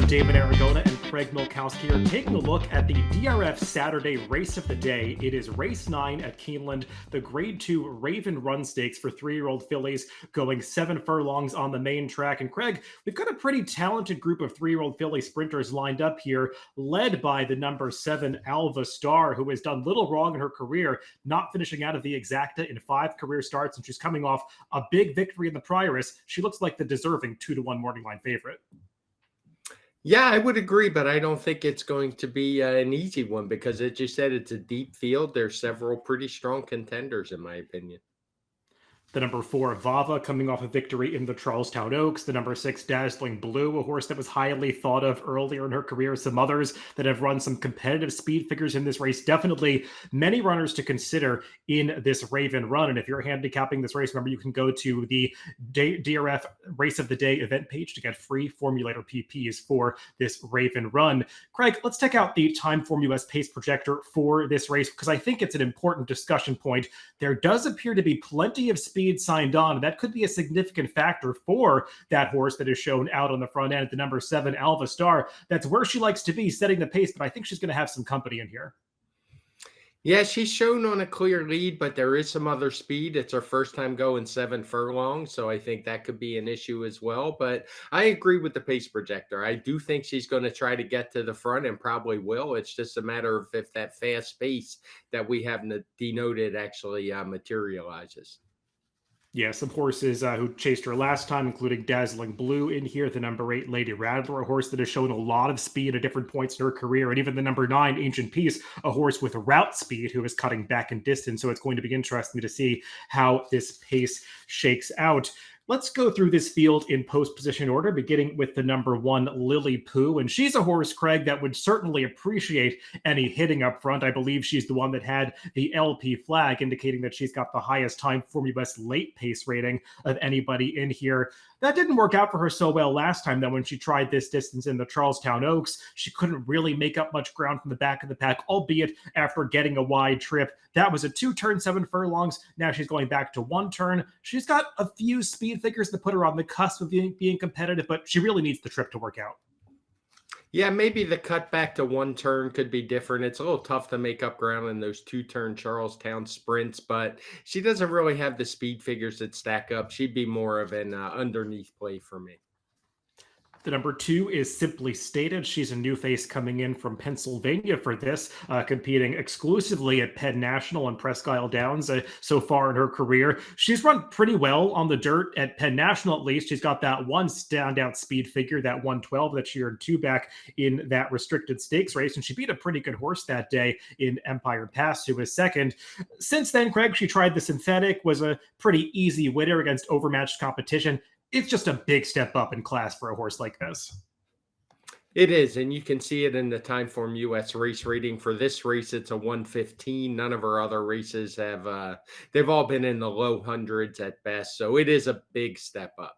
David Aragona and Craig Milkowski are taking a look at the DRF Saturday Race of the Day. It is race 9 at Keeneland, the Grade 2 Raven Run Stakes for 3-year-old fillies going 7 furlongs on the main track. And Craig, we've got a pretty talented group of 3-year-old filly sprinters lined up here, led by the number 7 Alva Star, who has done little wrong in her career, not finishing out of the exacta in 5 career starts, and she's coming off a big victory in the Prioress. She looks like the deserving 2-1 morning line favorite. Yeah, I would agree, but I don't think it's going to be an easy one because, as you said, it's a deep field. There's several pretty strong contenders, in my opinion. The number 4, Vava, coming off a victory in the Charlestown Oaks. The number 6, Dazzling Blue, a horse that was highly thought of earlier in her career. Some others that have run some competitive speed figures in this race. Definitely many runners to consider in this Raven run. And if you're handicapping this race, remember you can go to the DRF Race of the Day event page to get free formulator PPs for this Raven run. Craig, let's check out the Timeform US pace projector for this race because I think it's an important discussion point. There does appear to be plenty of speed signed on, and that could be a significant factor for that horse that is shown out on the front end at the number 7 Alva Star. That's where she likes to be, setting the pace, but I think she's going to have some company in here. Yeah, she's shown on a clear lead, but there is some other speed. It's her first time going 7 furlongs, so I think that could be an issue as well. But I agree with the pace projector. I do think she's going to try to get to the front and probably will. It's just a matter of if that fast pace that we have denoted actually materializes. Yeah, some horses who chased her last time, including Dazzling Blue in here, the number 8, Lady Radler, a horse that has shown a lot of speed at different points in her career, and even the number 9, Ancient Peace, a horse with route speed who is cutting back in distance. So it's going to be interesting to see how this pace shakes out. Let's go through this field in post-position order, beginning with the number 1, Lily Pooh. And she's a horse, Craig, that would certainly appreciate any hitting up front. I believe she's the one that had the LP flag, indicating that she's got the highest Timeform US late pace rating of anybody in here. That didn't work out for her so well last time, though, when she tried this distance in the Charlestown Oaks. She couldn't really make up much ground from the back of the pack, albeit after getting a wide trip. That was a 2-turn, 7 furlongs. Now she's going back to 1 turn. She's got a few speed figures that put her on the cusp of being competitive, but she really needs the trip to work out. Yeah, maybe the cut back to 1 turn could be different. It's a little tough to make up ground in those 2-turn Charlestown sprints, but she doesn't really have the speed figures that stack up. She'd be more of an underneath play for me. The number 2 is Simply Stated. She's a new face coming in from Pennsylvania for this, competing exclusively at Penn National and Presque Isle Downs so far in her career. She's run pretty well on the dirt at Penn National, at least. She's got that one standout speed figure, that 112 that she earned 2 back in that restricted stakes race, and she beat a pretty good horse that day in Empire Pass, who was second. Since then, Craig, she tried the synthetic, was a pretty easy winner against overmatched competition. It's just a big step up in class for a horse like this. It is, and you can see it in the Timeform US race rating. For this race, it's a 115. None of our other races have, they've all been in the low hundreds at best, so it is a big step up.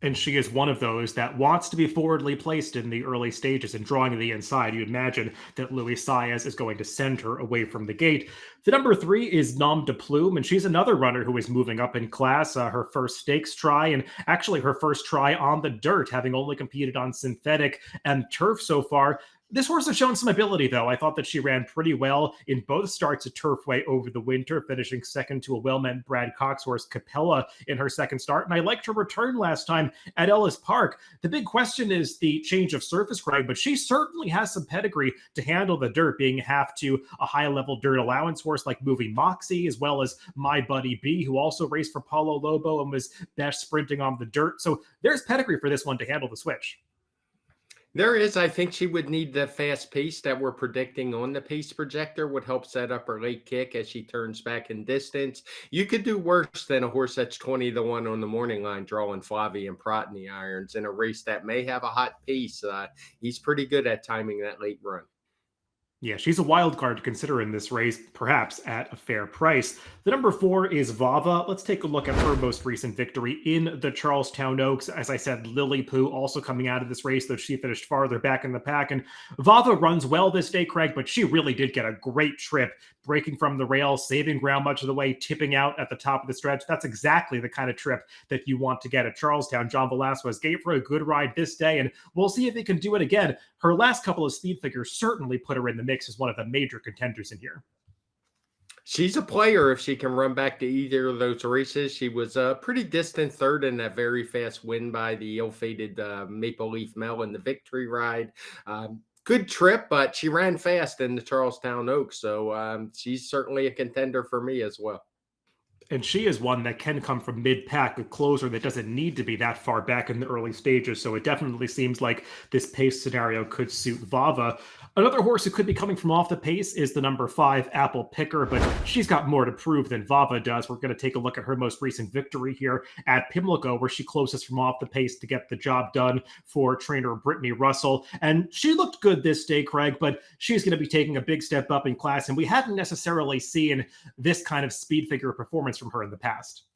And she is one of those that wants to be forwardly placed in the early stages and drawing to the inside. You imagine that Louis Saez is going to send her away from the gate. The number 3 is Nom de Plume, and she's another runner who is moving up in class. Her first stakes try, and actually her first try on the dirt, having only competed on synthetic and turf so far. This horse has shown some ability, though. I thought that she ran pretty well in both starts at Turfway over the winter, finishing second to a well-met Brad Cox horse, Capella, in her second start. And I liked her return last time at Ellis Park. The big question is the change of surface, Craig, but she certainly has some pedigree to handle the dirt, being half to a high-level dirt allowance horse like Moving Moxie, as well as My Buddy B, who also raced for Paulo Lobo and was best sprinting on the dirt. So there's pedigree for this one to handle the switch. There is. I think she would need the fast pace that we're predicting on the pace projector would help set up her late kick as she turns back in distance. You could do worse than a horse that's 20-1 on the morning line, drawing Flavie and in the irons in a race that may have a hot pace. He's pretty good at timing that late run. Yeah, she's a wild card to consider in this race, perhaps at a fair price. The number 4 is Vava. Let's take a look at her most recent victory in the Charlestown Oaks. As I said, Lily Pooh also coming out of this race, though she finished farther back in the pack. And Vava runs well this day, Craig, but she really did get a great trip, breaking from the rail, saving ground much of the way, tipping out at the top of the stretch. That's exactly the kind of trip that you want to get at Charlestown. John Velasquez gave her a good ride this day, and we'll see if he can do it again. Her last couple of speed figures certainly put her in the mix as one of the major contenders in here. She's a player if she can run back to either of those races. She was a pretty distant third in that very fast win by the ill-fated Maple Leaf Mel in the victory ride. Good trip, but she ran fast in the Charlestown Oaks, so she's certainly a contender for me as well. And she is one that can come from mid-pack, a closer that doesn't need to be that far back in the early stages. So it definitely seems like this pace scenario could suit Vava. Another horse who could be coming from off the pace is the number 5, Apple Picker, but she's got more to prove than Vava does. We're going to take a look at her most recent victory here at Pimlico, where she closest from off the pace to get the job done for trainer Brittany Russell. And she looked good this day, Craig, but she's going to be taking a big step up in class, and we hadn't necessarily seen this kind of speed figure performance from her in the past.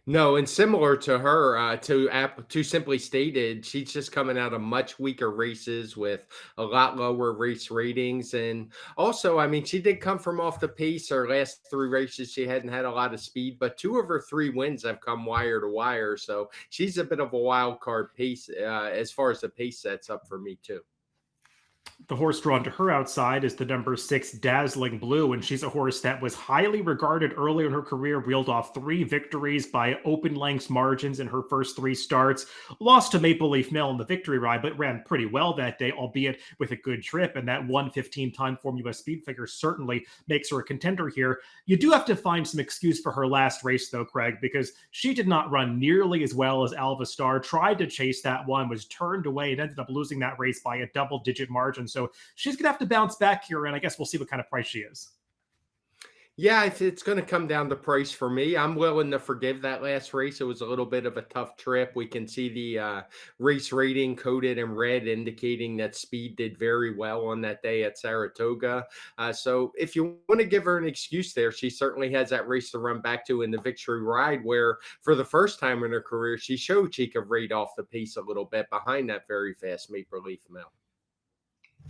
No, and similar to her, to Simply Stated, she's just coming out of much weaker races with a lot lower race ratings. And also, I mean, she did come from off the pace. Her last 3 races, she hadn't had a lot of speed, but 2 of her 3 wins have come wire to wire. So she's a bit of a wild card pace as far as the pace sets up for me too. The horse drawn to her outside is the number 6, Dazzling Blue, and she's a horse that was highly regarded early in her career, reeled off 3 victories by open lengths margins in her first 3 starts, lost to Maple Leaf Mill in the victory ride, but ran pretty well that day, albeit with a good trip, and that 1:15 time form US speed figure certainly makes her a contender here. You do have to find some excuse for her last race, though, Craig, because she did not run nearly as well as Alva Star, tried to chase that one, was turned away, and ended up losing that race by a double-digit margin. So she's going to have to bounce back here, and I guess we'll see what kind of price she is. Yeah, it's going to come down to price for me. I'm willing to forgive that last race. It was a little bit of a tough trip. We can see the race rating coded in red, indicating that speed did very well on that day at Saratoga. So if you want to give her an excuse there, she certainly has that race to run back to in the victory ride, where for the first time in her career, she showed she could rate off the pace a little bit behind that very fast Maple Leaf Mill.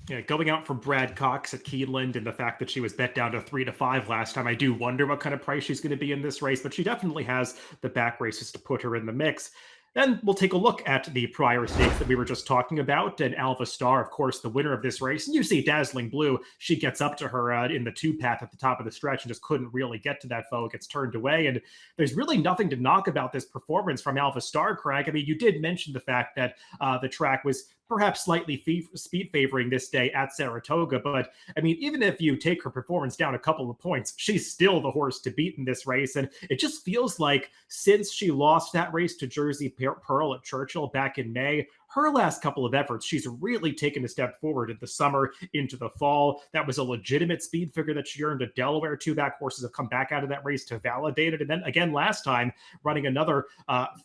Yeah, going out for Brad Cox at Keeneland and the fact that she was bet down to 3 to 5 last time, I do wonder what kind of price she's going to be in this race, but she definitely has the back races to put her in the mix. Then we'll take a look at the prior stakes that we were just talking about. And Alva Star, of course, the winner of this race. And you see Dazzling Blue, she gets up to her in the 2 path at the top of the stretch and just couldn't really get to that foe. It gets turned away. And there's really nothing to knock about this performance from Alva Star, Craig. I mean, you did mention the fact that the track was perhaps slightly speed favoring this day at Saratoga. But I mean, even if you take her performance down a couple of points, she's still the horse to beat in this race. And it just feels like since she lost that race to Jersey Pearl at Churchill back in May, her last couple of efforts, she's really taken a step forward in the summer into the fall. That was a legitimate speed figure that she earned at Delaware. 2 back horses have come back out of that race to validate it. And then again, last time, running another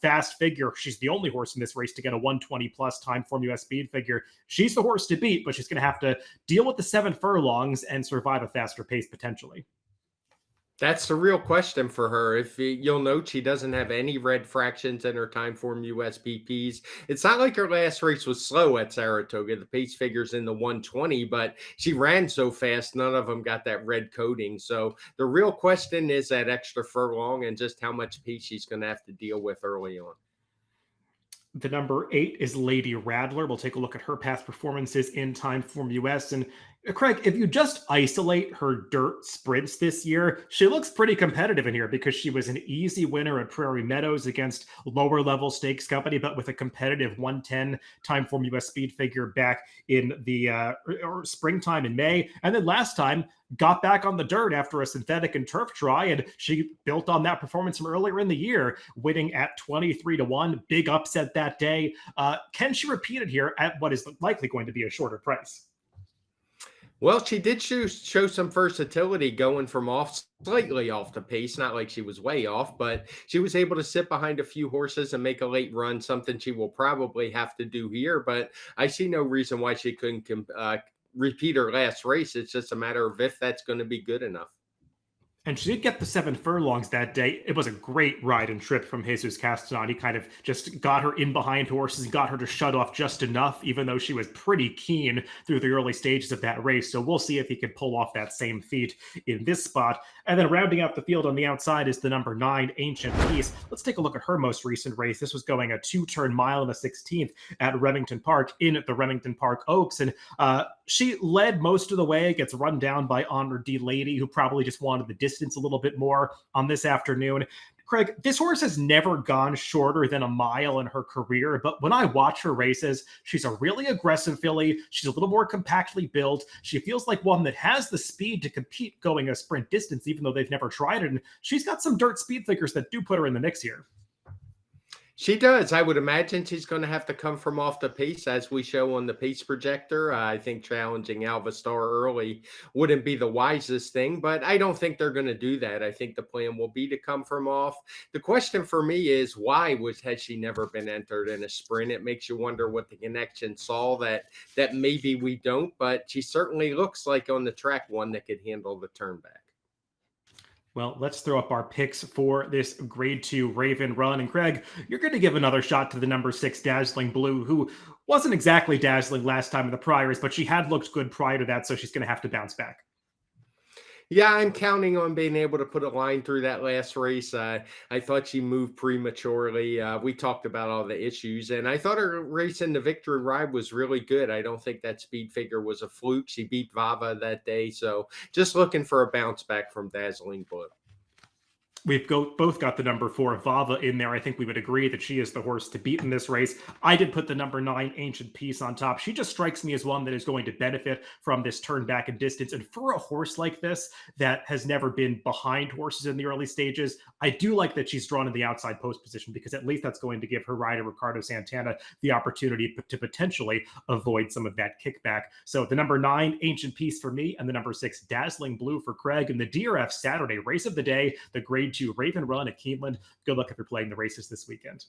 fast figure. She's the only horse in this race to get a 120 plus time form US speed figure. She's the horse to beat, but she's going to have to deal with the 7 furlongs and survive a faster pace potentially. That's the real question for her. If you'll note, she doesn't have any red fractions in her time form USPPs. It's not like her last race was slow at Saratoga. The pace figure's in the 120, but she ran so fast, none of them got that red coating. So the real question is that extra furlong and just how much pace she's going to have to deal with early on. The number 8 is Lady Rler. We'll take a look at her past performances in time form US. And Craig, if you just isolate her dirt sprints this year, she looks pretty competitive in here because she was an easy winner at Prairie Meadows against lower level stakes company, but with a competitive 110 time form US speed figure back in the springtime in May. And then last time, got back on the dirt after a synthetic and turf try, and she built on that performance from earlier in the year, winning at 23-1, big upset that day. Can she repeat it here at what is likely going to be a shorter price? Well, she did show some versatility going from slightly off the pace, not like she was way off, but she was able to sit behind a few horses and make a late run, something she will probably have to do here. But I see no reason why she couldn't repeat her last race. It's just a matter of if that's going to be good enough. And she did get the 7 furlongs that day. It was a great ride and trip from Jesus Castanon. He kind of just got her in behind horses and got her to shut off just enough, even though she was pretty keen through the early stages of that race. So we'll see if he can pull off that same feat in this spot. And then rounding out the field on the outside is the number 9, Ancient Peace. Let's take a look at her most recent race. This was going a 2-turn mile and a 16th at Remington Park in the Remington Park Oaks. And she led most of the way, gets run down by Honor D Lady, who probably just wanted the distance a little bit more on this afternoon. Craig, this horse has never gone shorter than a mile in her career, but when I watch her races, she's a really aggressive filly. She's a little more compactly built. She feels like one that has the speed to compete going a sprint distance, even though they've never tried it. And she's got some dirt speed figures that do put her in the mix here. She does. I would imagine she's going to have to come from off the pace, as we show on the pace projector. I think challenging Alva Star early wouldn't be the wisest thing, but I don't think they're going to do that. I think the plan will be to come from off. The question for me is, why has she never been entered in a sprint? It makes you wonder what the connection saw that maybe we don't, but she certainly looks like on the track one that could handle the turn back. Well, let's throw up our picks for this grade 2 Raven run. And Craig, you're going to give another shot to the number 6 Dazzling Blue, who wasn't exactly dazzling last time in the priors, but she had looked good prior to that, so she's going to have to bounce back. Yeah, I'm counting on being able to put a line through that last race. I thought she moved prematurely. We talked about all the issues, and I thought her race in the victory ride was really good. I don't think that speed figure was a fluke. She beat Vava that day, so just looking for a bounce back from Dazzling Blue. We've both got the number 4 Vava in there. I think we would agree that she is the horse to beat in this race. I did put the number 9 Ancient Peace on top. She just strikes me as one that is going to benefit from this turn back in distance. And for a horse like this that has never been behind horses in the early stages, I do like that she's drawn in the outside post position, because at least that's going to give her rider Ricardo Santana the opportunity to potentially avoid some of that kickback. So the number 9 Ancient Peace for me, and the number 6 Dazzling Blue for Craig, and the DRF Saturday race of the day, the grade 2 Raven Run at Keeneland. Good luck if you're playing the races this weekend.